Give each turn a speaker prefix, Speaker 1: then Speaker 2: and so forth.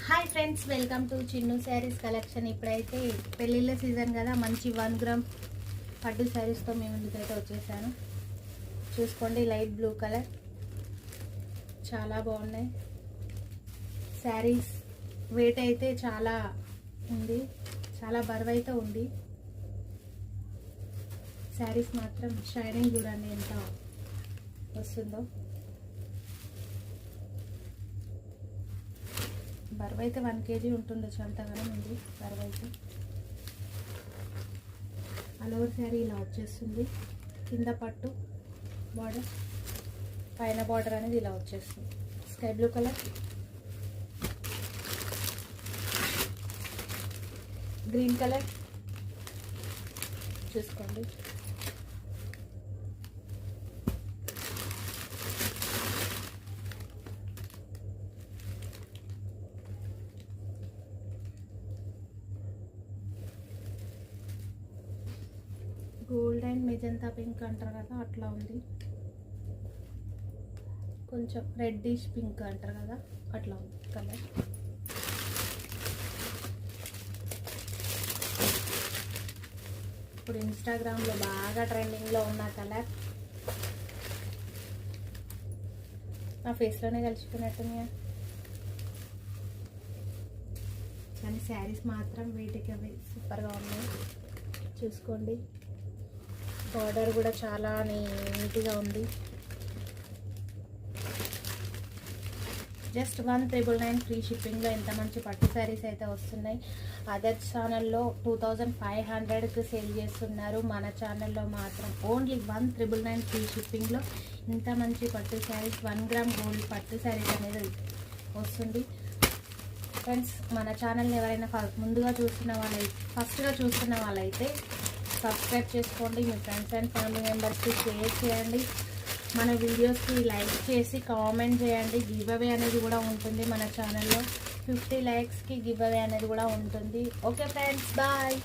Speaker 1: Hi friends, welcome to Chinnu saris collection. ఇప్పుడైతే పెళ్ళిళ్ళ season కదా, మంచి 1 గ్రామ్ పట్టు శారీస్తో మేము ముందుకైతే వచ్చేసాను. చూసుకోండి, లైట్ బ్లూ కలర్, చాలా బాగున్నాయి శారీస్. వెయిట్ అయితే చాలా ఉంది, చాలా బరువు అయితే ఉంది. శారీస్ మాత్రం షైనింగ్ చూడండి ఎంత వస్తుందో. బరువు అయితే 1 kg ఉంటుండొచ్చు, అంతగానో ఉంది బరువు అయితే. ఆల్ ఓవర్ శారీ ఇలా వచ్చేస్తుంది. కింద పట్టు బార్డర్, పైన బార్డర్ అనేది ఇలా వచ్చేస్తుంది. Sky blue colour, green colour చూసుకోండి. గోల్డ్ అండ్ మెజంతా పింక్ అంటారు కదా, అట్లా ఉంది. కొంచెం రెడ్డిష్ పింక్ అంటారు కదా, అట్లా ఉంది కలర్. ఇప్పుడు ఇన్స్టాగ్రామ్లో బాగా ట్రెండింగ్లో ఉన్న కలర్. నా ఫేస్లోనే కలిసిపోయినట్టున్నాయా. కానీ శారీస్ మాత్రం వీటికి అవి సూపర్గా ఉన్నాయి. చూసుకోండి, బార్డర్ కూడా చాలా నీట్గా ఉంది. జస్ట్ 1,999 ఫ్రీ షిప్పింగ్లో ఎంత మంచి పట్టు శారీస్ అయితే వస్తున్నాయి. అదర్ ఛానల్లో 2,500కి సేల్ చేస్తున్నారు. మన ఛానల్లో మాత్రం ఓన్లీ 1,999 ఫ్రీ షిప్పింగ్లో ఇంత మంచి పట్టు శారీస్, 1 గ్రామ్ గోల్డ్ పట్టు శారీస్ అనేది వస్తుంది. ఫ్రెండ్స్, మన ఛానల్ని ఎవరైనా ఫస్ట్గా చూస్తున్న వాళ్ళైతే సబ్స్క్రైబ్ చేసుకోండి. మీ ఫ్రెండ్స్ అండ్ ఫ్యామిలీ మెంబర్స్కి షేర్ చేయండి. మన వీడియోస్కి లైక్ చేసి కామెంట్ చేయండి. గివ్ అవే అనేది కూడా ఉంటుంది మన ఛానల్లో. 50 లైక్స్కి గివ్ అవే అనేది కూడా ఉంటుంది. Okay friends, bye.